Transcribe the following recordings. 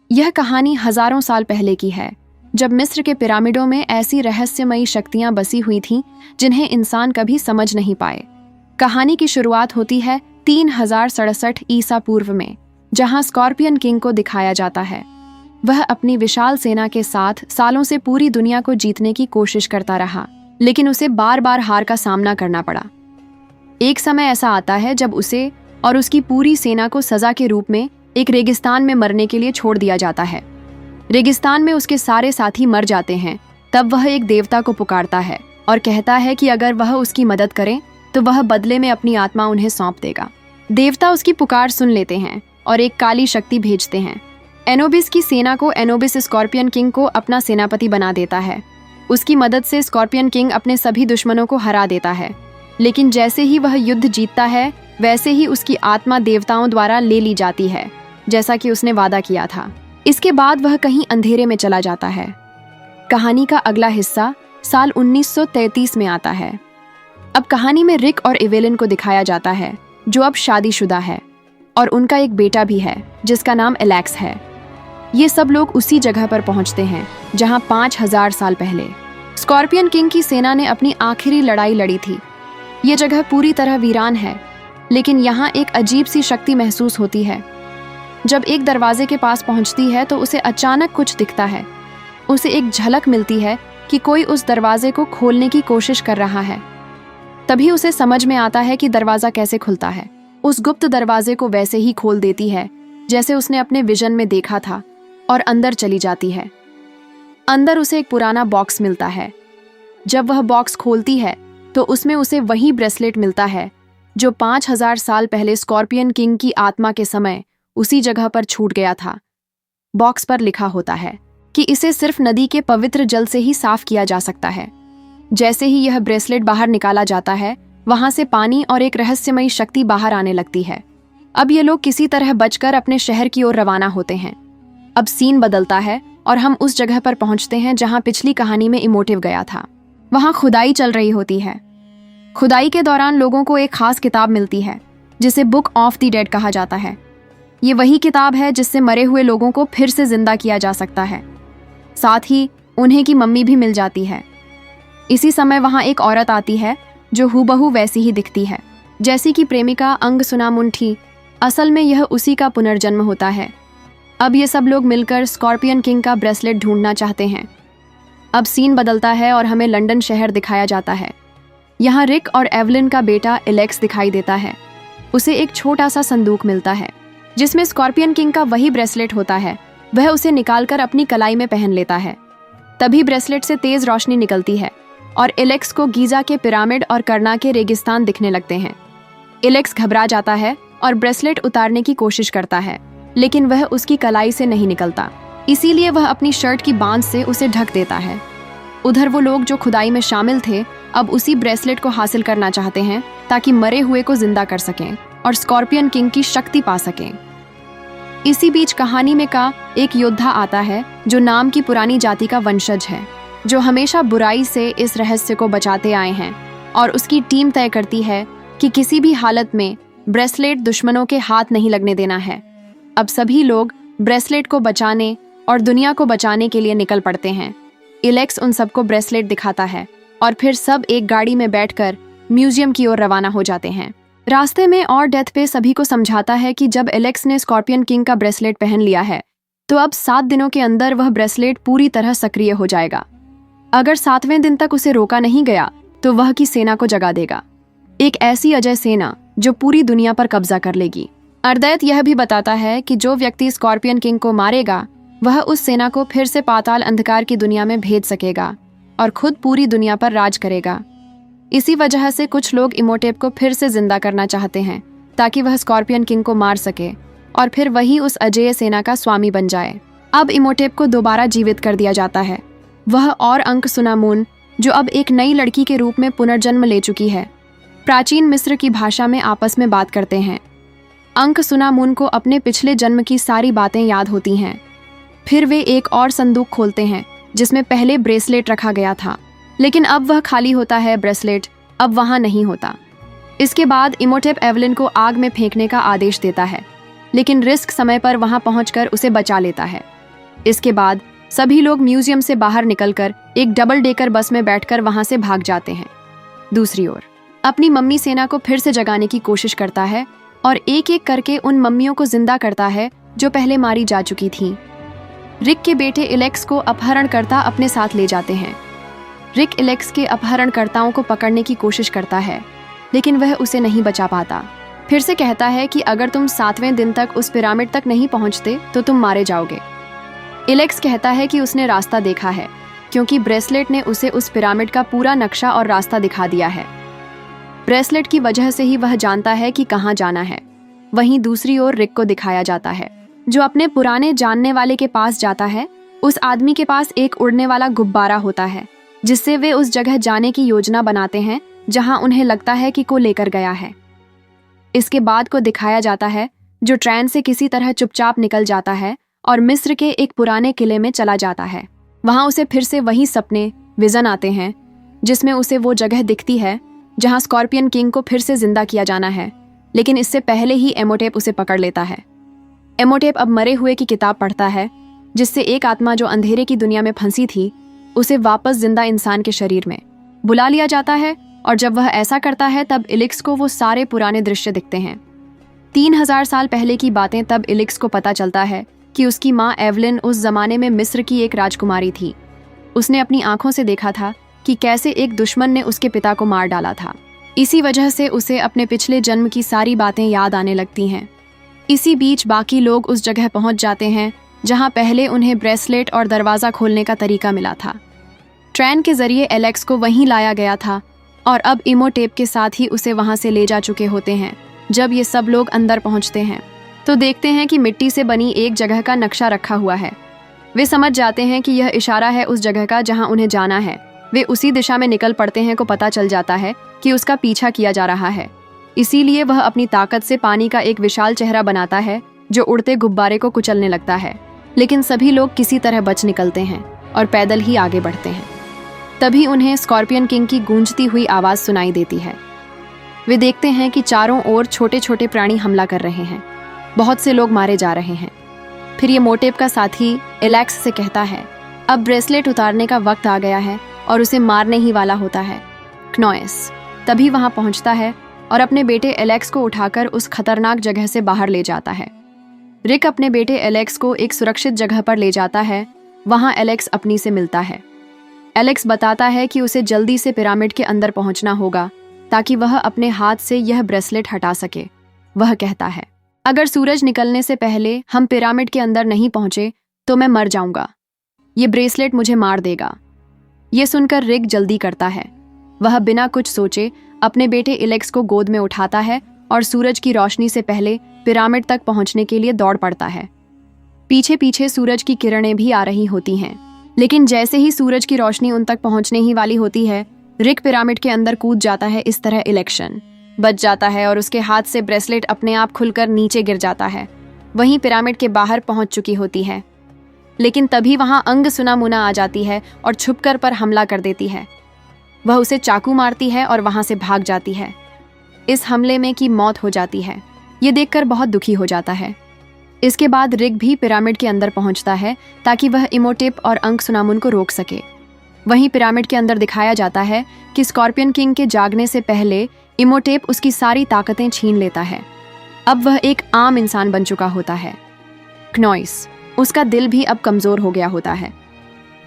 यह कहानी हजारों साल पहले की है, जब मिस्र के पिरामिडों में ऐसी रहस्यमयी शक्तियां बसी हुई थीं जिन्हें इंसान कभी समझ नहीं पाए। कहानी की शुरुआत होती है 3067 ईसा पूर्व में, जहां स्कॉर्पियन किंग को दिखाया जाता है। वह अपनी विशाल सेना के साथ सालों से पूरी दुनिया को जीतने की कोशिश करता रहा, लेकिन उसे बार बार हार का सामना करना पड़ा। एक समय ऐसा आता है जब उसे और उसकी पूरी सेना को सजा के रूप में एक रेगिस्तान में मरने के लिए छोड़ दिया जाता है। रेगिस्तान में उसके सारे साथी मर जाते हैं। तब वह एक देवता को पुकारता है और कहता है कि अगर वह उसकी मदद करे तो वह बदले में अपनी आत्मा उन्हें सौंप देगा। देवता उसकी पुकार सुन लेते हैं और एक काली शक्ति भेजते हैं। एनोबिस की सेना को एनोबिस स्कॉर्पियन किंग को अपना सेनापति बना देता है। उसकी मदद से स्कॉर्पियन किंग अपने सभी दुश्मनों को हरा देता है, लेकिन जैसे ही वह युद्ध जीतता है वैसे ही उसकी आत्मा देवताओं द्वारा ले ली जाती है, जैसा कि उसने वादा किया था। इसके बाद वह कहीं अंधेरे में चला जाता है। कहानी का अगला हिस्सा साल 1933 में आता है। अब कहानी में रिक और इवेलिन को दिखाया जाता है, जो अब शादीशुदा है, और उनका एक बेटा भी है जिसका नाम एलेक्स है। ये सब लोग उसी जगह पर पहुंचते हैं जहां 5000 साल पहले स्कॉर्पियन किंग की सेना ने अपनी आखिरी लड़ाई लड़ी थी। ये जगह पूरी तरह वीरान है, लेकिन यहाँ एक अजीब सी शक्ति महसूस होती है। जब एक दरवाजे के पास पहुंचती है तो उसे अचानक कुछ दिखता है। उसे एक झलक मिलती है कि कोई उस दरवाजे को खोलने की कोशिश कर रहा है। तभी उसे समझ में आता है कि दरवाजा कैसे खुलता है। उस गुप्त दरवाजे को वैसे ही खोल देती है जैसे उसने अपने विजन में देखा था, और अंदर चली जाती है। अंदर उसे एक पुराना बॉक्स मिलता है। जब वह बॉक्स खोलती है तो उसमें उसे वही ब्रेसलेट मिलता है जो 5000 साल पहले स्कॉर्पियन किंग की आत्मा के समय उसी जगह पर छूट गया था। बॉक्स पर लिखा होता है कि इसे सिर्फ नदी के पवित्र जल से ही साफ किया जा सकता है। जैसे ही यह ब्रेसलेट बाहर निकाला जाता है, वहां से पानी और एक रहस्यमयी शक्ति बाहर आने लगती है। अब ये लोग किसी तरह बचकर अपने शहर की ओर रवाना होते हैं। अब सीन बदलता है और हम उस जगह पर पहुंचते हैं जहां पिछली कहानी में इमोटिव गया था। वहां खुदाई चल रही होती है। खुदाई के दौरान लोगों को एक खास किताब मिलती है जिसे बुक ऑफ द डेड कहा जाता है। ये वही किताब है जिससे मरे हुए लोगों को फिर से जिंदा किया जा सकता है। साथ ही उन्हें की मम्मी भी मिल जाती है। इसी समय वहां एक औरत आती है जो हूबहू वैसी ही दिखती है जैसी कि प्रेमिका अंगसुनामुन थी। असल में यह उसी का पुनर्जन्म होता है। अब ये सब लोग मिलकर स्कॉर्पियन किंग का ब्रेसलेट ढूंढना चाहते हैं। अब सीन बदलता है और हमें लंदन शहर दिखाया जाता है। यहाँ रिक और एवलिन का बेटा एलेक्स दिखाई देता है। उसे एक छोटा सा संदूक मिलता है जिसमें स्कॉर्पियन किंग का वही ब्रेसलेट होता है। वह उसे निकालकर अपनी कलाई में पहन लेता है। तभी ब्रेसलेट से तेज रोशनी निकलती है और एलेक्स को गीजा के पिरामिड और करना के रेगिस्तान दिखने लगते हैं। एलेक्स घबरा जाता है और ब्रेसलेट उतारने की कोशिश करता है, लेकिन वह उसकी कलाई से नहीं निकलता। इसीलिए वह अपनी शर्ट की बांध से उसे ढक देता है। उधर वो लोग जो खुदाई में शामिल थे अब उसी ब्रेसलेट को हासिल करना चाहते हैं ताकि मरे हुए को जिंदा कर सकें और स्कॉर्पियन किंग की शक्ति पा सकें। इसी बीच कहानी में का एक योद्धा आता है जो नाम की पुरानी जाति का वंशज है, जो हमेशा बुराई से इस रहस्य को बचाते आए हैं, और उसकी टीम तय करती है कि किसी भी हालत में ब्रेसलेट दुश्मनों के हाथ नहीं लगने देना है। अब सभी लोग ब्रेसलेट को बचाने और दुनिया को बचाने के लिए निकल पड़ते हैं। एलेक्स उन सबको ब्रेसलेट दिखाता है और फिर सब एक गाड़ी में बैठकर म्यूजियम की ओर रवाना हो जाते हैं। रास्ते में और डेथ पे सभी को समझाता है कि जब एलेक्स ने स्कॉर्पियन किंग का ब्रेसलेट पहन लिया है तो अब 7 दिनों के अंदर वह ब्रेसलेट पूरी तरह सक्रिय हो जाएगा। अगर 7वें दिन तक उसे रोका नहीं गया तो वह की सेना को जगा देगा, एक ऐसी अजय सेना जो पूरी दुनिया पर कब्जा कर लेगी। अर्दैत यह भी बताता है कि जो व्यक्ति स्कॉर्पियन किंग को मारेगा वह उस सेना को फिर से पाताल अंधकार की दुनिया में भेज सकेगा और खुद पूरी दुनिया पर राज करेगा। इसी वजह से कुछ लोग इमोटेप को फिर से जिंदा करना चाहते हैं ताकि वह स्कॉर्पियन किंग को मार सके और फिर वही उस अजेय सेना का स्वामी बन जाए। अब इमोटेप को दोबारा जीवित कर दिया जाता है। वह और अंगसुनामुन, जो अब एक नई लड़की के रूप में पुनर्जन्म ले चुकी है, प्राचीन मिस्र की भाषा में आपस में बात करते हैं। अंगसुनामुन को अपने पिछले जन्म की सारी बातें याद होती हैं। फिर वे एक और संदूक खोलते हैं जिसमें पहले ब्रेसलेट रखा गया था, लेकिन अब वह खाली होता है। ब्रेसलेट अब वहां नहीं होता। इसके बाद इमोटेप एवलिन को आग में फेंकने का आदेश देता है, लेकिन रिस्क समय पर वहां पहुंचकर उसे बचा लेता है। इसके बाद सभी लोग म्यूजियम से बाहर निकलकर एक डबल डेकर बस में बैठकर वहां से भाग जाते हैं। दूसरी ओर अपनी मम्मी सेना को फिर से जगाने की कोशिश करता है और एक एक करके उन मम्मियों को जिंदा करता है जो पहले मारी जा चुकी थीं। रिक के बेटे एलेक्स को अपहरणकर्ता अपने साथ ले जाते हैं। रिक एलेक्स के अपहरणकर्ताओं को पकड़ने की कोशिश करता है, लेकिन वह उसे नहीं बचा पाता। फिर से कहता है कि अगर तुम 7वें दिन तक उस पिरामिड तक नहीं पहुंचते तो तुम मारे जाओगे। एलेक्स कहता है कि उसने रास्ता देखा है, क्योंकि ब्रेसलेट ने उसे उस पिरामिड का पूरा नक्शा और रास्ता दिखा दिया है। ब्रेसलेट की वजह से ही वह जानता है कि कहाँ जाना है। वहीं दूसरी ओर रिक को दिखाया जाता है, जो अपने पुराने जानने वाले के पास जाता है। उस आदमी के पास एक उड़ने वाला गुब्बारा होता है, जिससे वे उस जगह जाने की योजना बनाते हैं जहां उन्हें लगता है कि को लेकर गया है। इसके बाद को दिखाया जाता है, जो ट्रेन से किसी तरह चुपचाप निकल जाता है और मिस्र के एक पुराने किले में चला जाता है। वहां उसे फिर से वही सपने विजन आते हैं, जिसमें उसे वो जगह दिखती है जहां स्कॉर्पियन किंग को फिर से जिंदा किया जाना है। लेकिन इससे पहले ही एमोटेप उसे पकड़ लेता है। एमोटेप अब मरे हुए की किताब पढ़ता है, जिससे एक आत्मा जो अंधेरे की दुनिया में फंसी थी उसे वापस जिंदा इंसान के शरीर में बुला लिया जाता है। और जब वह ऐसा करता है तब एलेक्स को वो सारे पुराने दृश्य दिखते हैं। 3000 साल पहले की बातें। तब एलेक्स को पता चलता है कि उसकी माँ एवलिन उस जमाने में मिस्र की एक राजकुमारी थी। उसने अपनी आंखों से देखा था कि कैसे एक दुश्मन ने उसके पिता को मार डाला था। इसी वजह से उसे अपने पिछले जन्म की सारी बातें याद आने लगती हैं। इसी बीच बाकी लोग उस जगह पहुंच जाते हैं जहां पहले उन्हें ब्रेसलेट और दरवाज़ा खोलने का तरीका मिला था। ट्रेन के जरिए एलेक्स को वहीं लाया गया था और अब इमोटेप के साथ ही उसे वहां से ले जा चुके होते हैं। जब ये सब लोग अंदर पहुंचते हैं तो देखते हैं कि मिट्टी से बनी एक जगह का नक्शा रखा हुआ है। वे समझ जाते हैं कि यह इशारा है उस जगह का जहां उन्हें जाना है। वे उसी दिशा में निकल पड़ते हैं। को पता चल जाता है कि उसका पीछा किया जा रहा है, इसीलिए वह अपनी ताकत से पानी का एक विशाल चेहरा बनाता है जो उड़ते गुब्बारे को कुचलने लगता है। लेकिन सभी लोग किसी तरह बच निकलते हैं और पैदल ही आगे बढ़ते हैं। तभी उन्हें स्कॉर्पियन किंग की गूंजती हुई आवाज़ सुनाई देती है। वे देखते हैं कि चारों ओर छोटे छोटे प्राणी हमला कर रहे हैं। बहुत से लोग मारे जा रहे हैं। फिर ये मोटेप का साथी एलेक्स से कहता है, अब ब्रेसलेट उतारने का वक्त आ गया है और उसे मारने ही वाला होता है। क्नोएस तभी वहां पहुंचता है और अपने बेटे एलेक्स को उठाकर उस खतरनाक जगह से बाहर ले जाता है। रिक अपने बेटे एलेक्स को एक सुरक्षित जगह पर ले जाता है। वहां एलेक्स अपनी से मिलता है। एलेक्स बताता है कि उसे जल्दी से पिरामिड के अंदर पहुंचना होगा ताकि वह अपने हाथ से यह ब्रेसलेट हटा सके। वह कहता है, अगर सूरज निकलने से पहले हम पिरामिड के अंदर नहीं पहुंचे तो मैं मर जाऊंगा। ये ब्रेसलेट मुझे मार देगा। ये सुनकर रिक जल्दी करता है। वह बिना कुछ सोचे अपने बेटे एलेक्स को गोद में उठाता है और सूरज की रोशनी से पहले पिरामिड तक पहुंचने के लिए दौड़ पड़ता है। पीछे पीछे सूरज की किरणें भी आ रही होती हैं, लेकिन जैसे ही सूरज की रोशनी उन तक पहुंचने ही वाली होती है, रिक पिरामिड के अंदर कूद जाता है। इस तरह इलेक्शन बच जाता है और उसके हाथ से ब्रेसलेट अपने आप खुलकर नीचे गिर जाता है। वहीं पिरामिड के बाहर पहुंच चुकी होती है, लेकिन तभी वहां अंग सुना मुना आ जाती है और छुपकर पर हमला कर देती है। वह उसे चाकू मारती है और वहां से भाग जाती है। इस हमले में की मौत हो जाती है। ये देखकर बहुत दुखी हो जाता है। इसके बाद रिक भी पिरामिड के अंदर पहुंचता है ताकि वह इमोटेप और अंग सुनामुन को रोक सके। वहीं पिरामिड के अंदर दिखाया जाता है कि स्कॉर्पियन किंग के जागने से पहले इमोटेप उसकी सारी ताकतें छीन लेता है। अब वह एक आम इंसान बन चुका होता है। क्नोइस उसका दिल भी अब कमजोर हो गया होता है।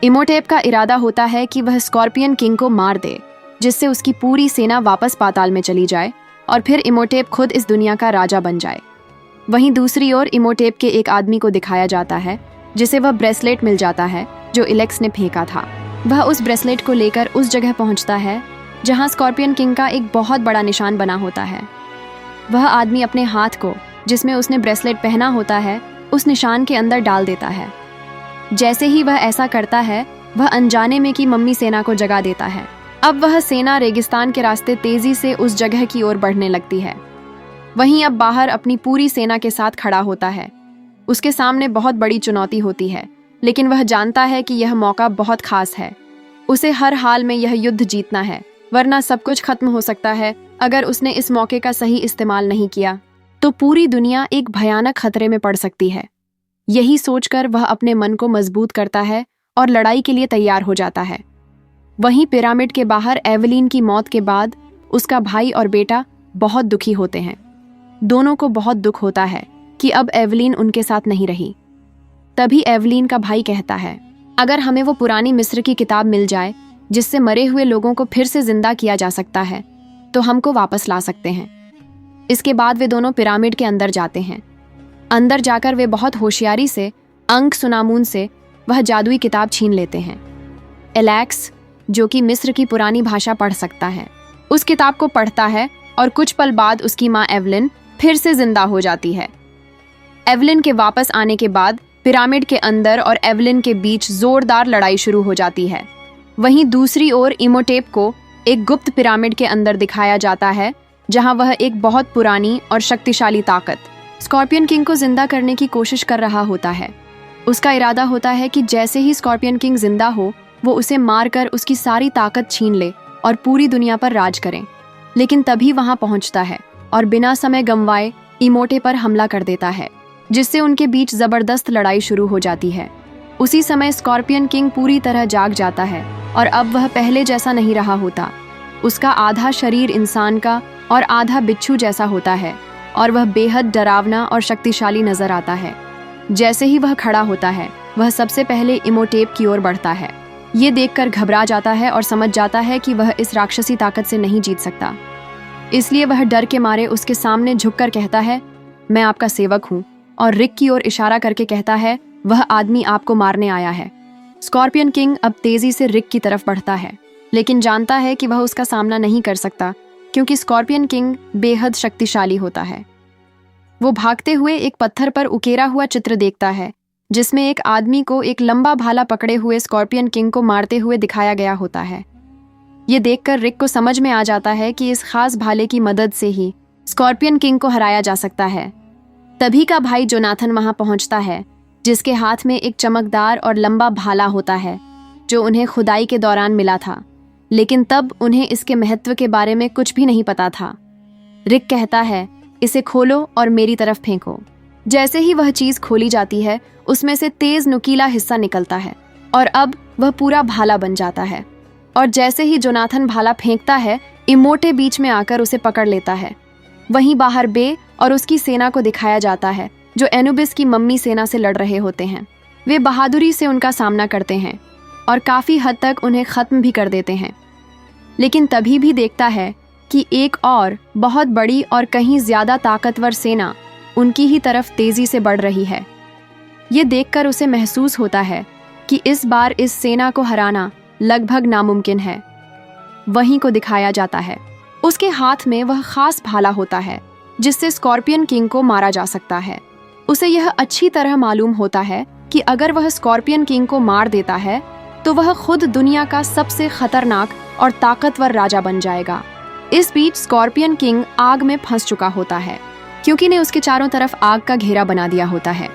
इमोटेप का इरादा होता है कि वह स्कॉर्पियन किंग को मार दे, जिससे उसकी पूरी सेना वापस पाताल में चली जाए और फिर इमोटेप खुद इस दुनिया का राजा बन जाए। वहीं दूसरी ओर इमोटेप के एक आदमी को दिखाया जाता है, जिसे वह ब्रेसलेट मिल जाता है जो एलेक्स ने फेंका था। वह उस ब्रेसलेट को लेकर उस जगह पहुंचता है जहां स्कॉर्पियन किंग का एक बहुत बड़ा निशान बना होता है। वह आदमी अपने हाथ को, जिसमें उसने ब्रेसलेट पहना होता है, उस निशान के अंदर डाल देता है। जैसे ही वह ऐसा करता है, वह अनजाने में की मम्मी सेना को जगा देता है। अब वह सेना रेगिस्तान के रास्ते तेजी से उस जगह की ओर बढ़ने लगती है। वहीं अब बाहर अपनी पूरी सेना के साथ खड़ा होता है। उसके सामने बहुत बड़ी चुनौती होती है, लेकिन वह जानता है कि यह मौका बहुत खास है। उसे हर हाल में यह युद्ध जीतना है, वरना सब कुछ खत्म हो सकता है। अगर उसने इस मौके का सही इस्तेमाल नहीं किया तो पूरी दुनिया एक भयानक खतरे में पड़ सकती है। यही सोचकर वह अपने मन को मजबूत करता है और लड़ाई के लिए तैयार हो जाता है। वहीं पिरामिड के बाहर एवलीन की मौत के बाद उसका भाई और बेटा बहुत दुखी होते हैं। दोनों को बहुत दुख होता है कि अब एवलीन उनके साथ नहीं रही। तभी एवलीन का भाई कहता है, अगर हमें वो पुरानी मिस्र की किताब मिल जाए जिससे मरे हुए लोगों को फिर से जिंदा किया जा सकता है तो हमको वापस ला सकते हैं। इसके बाद वे दोनों पिरामिड के अंदर जाते हैं। अंदर जाकर वे बहुत होशियारी से अंक सुनामून से वह जादुई किताब छीन लेते हैं। एलेक्स, जो कि मिस्र की पुरानी भाषा पढ़ सकता है, उस किताब को पढ़ता है और कुछ पल बाद उसकी माँ एवलिन फिर से जिंदा हो जाती है। एवलिन के वापस आने के बाद पिरामिड के अंदर और एवलिन के बीच जोरदार लड़ाई शुरू हो जाती है। वहीं दूसरी ओर इमोटेप को एक गुप्त पिरामिड के अंदर दिखाया जाता है, जहां वह एक बहुत पुरानी और शक्तिशाली ताकत स्कॉर्पियन किंग को जिंदा करने की कोशिश कर रहा होता है। उसका इरादा होता है कि जैसे ही स्कॉर्पियन किंग जिंदा हो वो उसे मारकर उसकी सारी ताकत छीन ले और पूरी दुनिया पर राज करें। लेकिन तभी वहां पहुंचता है और बिना समय गंवाए इमोटे पर हमला कर देता है, जिससे उनके बीच जबरदस्त लड़ाई शुरू हो जाती है। उसी समय स्कॉर्पियन किंग पूरी तरह जाग जाता है और अब वह पहले जैसा नहीं रहा होता। उसका आधा शरीर इंसान का और आधा बिच्छू जैसा होता है और वह बेहद डरावना और शक्तिशाली नजर आता है। जैसे ही वह खड़ा होता है वह सबसे पहले इमोटेप की ओर बढ़ता है। ये देखकर घबरा जाता है और समझ जाता है कि वह इस राक्षसी ताकत से नहीं जीत सकता। इसलिए वह डर के मारे उसके सामने झुककर कहता है, मैं आपका सेवक हूँ, और रिक की ओर इशारा करके कहता है, वह आदमी आपको मारने आया है। स्कॉर्पियन किंग अब तेजी से रिक की तरफ बढ़ता है, लेकिन जानता है कि वह उसका सामना नहीं कर सकता क्योंकि स्कॉर्पियन किंग बेहद शक्तिशाली होता है। वो भागते हुए एक पत्थर पर उकेरा हुआ चित्र देखता है जिसमें एक आदमी को एक लंबा भाला पकड़े हुए स्कॉर्पियन किंग को मारते हुए दिखाया गया होता है। ये देखकर रिक को समझ में आ जाता है कि इस खास भाले की मदद से ही स्कॉर्पियन किंग को हराया जा सकता है। तभी का भाई जोनाथन वहां पहुंचता है, जिसके हाथ में एक चमकदार और लंबा भाला होता है जो उन्हें खुदाई के दौरान मिला था, लेकिन तब उन्हें इसके महत्व के बारे में कुछ भी नहीं पता था। रिक कहता है, इसे खोलो और मेरी तरफ फेंको। जैसे ही वह चीज खोली जाती है उसमें से तेज नुकीला हिस्सा निकलता है और अब वह पूरा भाला बन जाता है। और जैसे ही जोनाथन भाला फेंकता है इमोटे बीच में आकर उसे पकड़ लेता है। वहीं बाहर बे और उसकी सेना को दिखाया जाता है जो एनुबिस की मम्मी सेना से लड़ रहे होते हैं। वे बहादुरी से उनका सामना करते हैं और काफी हद तक उन्हें खत्म भी कर देते हैं। लेकिन तभी भी देखता है कि एक और बहुत बड़ी और कहीं ज्यादा ताकतवर सेना उनकी ही तरफ तेजी से बढ़ रही है। ये देखकर उसे महसूस होता है कि इस बार इस सेना को हराना लगभग नामुमकिन है। वहीं को दिखाया जाता है, उसके हाथ में वह खास भाला होता है जिससे स्कॉर्पियन किंग को मारा जा सकता है। उसे यह अच्छी तरह मालूम होता है कि अगर वह स्कॉर्पियन किंग को मार देता है तो वह खुद दुनिया का सबसे खतरनाक और ताकतवर राजा बन जाएगा। इस बीच स्कॉर्पियन किंग आग में फंस चुका होता है क्योंकि ने उसके चारों तरफ आग का घेरा बना दिया होता है।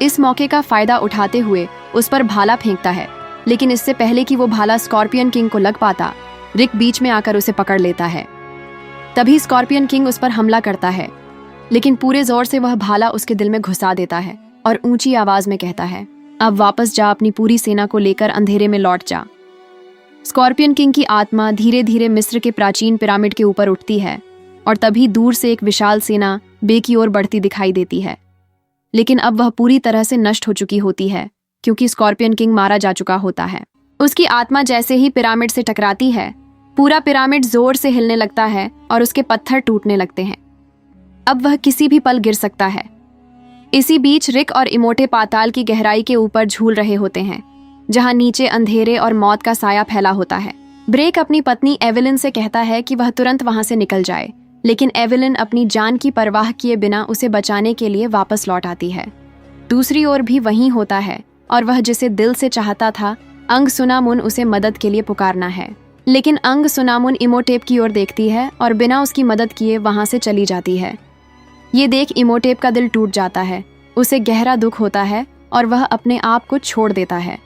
इस मौके का फायदा उठाते हुए उस पर भाला फेंकता है, लेकिन इससे पहले कि वो भाला स्कॉर्पियन किंग को लग पाता, रिक बीच में आकर उसे पकड़ लेता है। तभी स्कॉर्पियन किंग उस पर हमला करता है, लेकिन पूरे जोर से वह भाला उसके दिल में घुसा देता है और ऊंची आवाज में कहता है, अब वापस जा, अपनी पूरी सेना को लेकर अंधेरे में लौट जा। स्कॉर्पियन किंग की आत्मा धीरे धीरे मिस्र के प्राचीन पिरामिड के ऊपर उठती है और तभी दूर से एक विशाल सेना बे की ओर बढ़ती दिखाई देती है। लेकिन अब वह पूरी तरह से नष्ट हो चुकी होती है क्योंकि स्कॉर्पियन किंग मारा जा चुका होता है। उसकी आत्मा जैसे ही पिरामिड से टकराती है, पूरा पिरामिड जोर से हिलने लगता है और उसके पत्थर टूटने लगते हैं। अब वह किसी भी पल गिर सकता है। इसी बीच रिक और इमोटे पाताल की गहराई के ऊपर झूल रहे होते हैं, जहां नीचे अंधेरे और मौत का साया फैला होता है। ब्रेक अपनी पत्नी एवलिन से कहता है कि वह तुरंत वहां से निकल जाए, लेकिन एवलिन अपनी जान की परवाह किए बिना उसे बचाने के लिए वापस लौट आती है। दूसरी ओर भी वही होता है और वह जिसे दिल से चाहता था, अंग सुनामुन, उसे मदद के लिए पुकारना है। लेकिन अंग सुनामुन इमोटेप की ओर देखती है और बिना उसकी मदद किए वहां से चली जाती है। ये देख इमोटेप का दिल टूट जाता है, उसे गहरा दुख होता है और वह अपने आप को छोड़ देता है।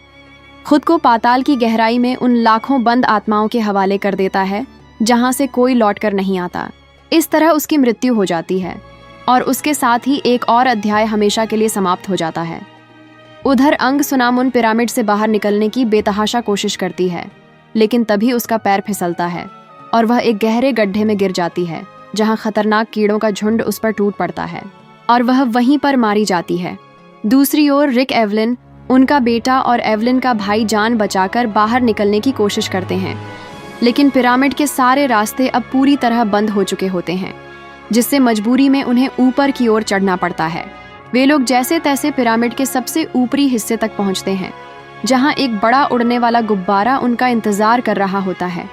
खुद को पाताल की गहराई में उन लाखों बंद आत्माओं के हवाले कर देता है जहां से कोई लौटकर नहीं आता। इस तरह उसकी मृत्यु हो जाती है और उसके साथ ही एक और अध्याय हमेशा के लिए समाप्त हो जाता है। उधर अंग सुनामुन पिरामिड से बाहर निकलने की बेतहाशा कोशिश करती है, लेकिन तभी उसका पैर फिसलता है और वह एक गहरे गड्ढे में गिर जाती है, जहां खतरनाक कीड़ों का झुंड उस पर टूट पड़ता है और वह वहीं पर मारी जाती है। दूसरी ओर रिक एवलिन, उनका बेटा और एवलिन का भाई जान बचाकर बाहर निकलने की कोशिश करते हैं, लेकिन पिरामिड के सारे रास्ते अब पूरी तरह बंद हो चुके होते हैं, जिससे मजबूरी में उन्हें ऊपर की ओर चढ़ना पड़ता है। वे लोग जैसे तैसे पिरामिड के सबसे ऊपरी हिस्से तक पहुंचते हैं, जहां एक बड़ा उड़ने वाला गुब्बारा उनका इंतजार कर रहा होता है।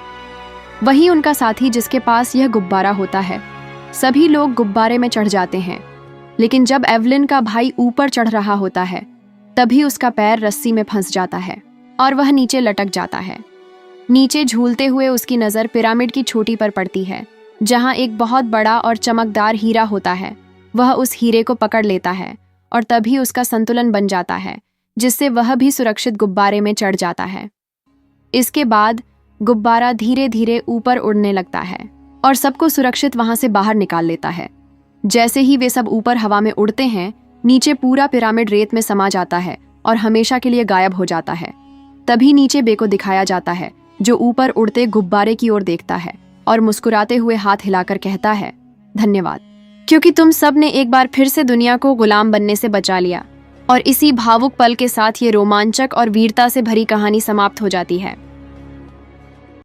वही उनका साथी जिसके पास यह गुब्बारा होता है। सभी लोग गुब्बारे में चढ़ जाते हैं, लेकिन जब एवलिन का भाई ऊपर चढ़ रहा होता है, तभी उसका पैर रस्सी में फंस जाता है और वह नीचे लटक जाता है। नीचे झूलते हुए उसकी नज़र पिरामिड की चोटी पर पड़ती है, जहां एक बहुत बड़ा और चमकदार हीरा होता है। वह उस हीरे को पकड़ लेता है और तभी उसका संतुलन बन जाता है, जिससे वह भी सुरक्षित गुब्बारे में चढ़ जाता है। इसके बाद गुब्बारा धीरे धीरे ऊपर उड़ने लगता है और सबको सुरक्षित वहां से बाहर निकाल लेता है। जैसे ही वे सब ऊपर हवा में उड़ते हैं, नीचे पूरा पिरामिड रेत में समा जाता है और हमेशा के लिए गायब हो जाता है। तभी नीचे बे को दिखाया जाता है, जो ऊपर उड़ते गुब्बारे की ओर देखता है और मुस्कुराते हुए हाथ हिलाकर कहता है, धन्यवाद, क्योंकि तुम सब ने एक बार फिर से दुनिया को गुलाम बनने से बचा लिया। और इसी भावुक पल के साथ ये रोमांचक और वीरता से भरी कहानी समाप्त हो जाती है।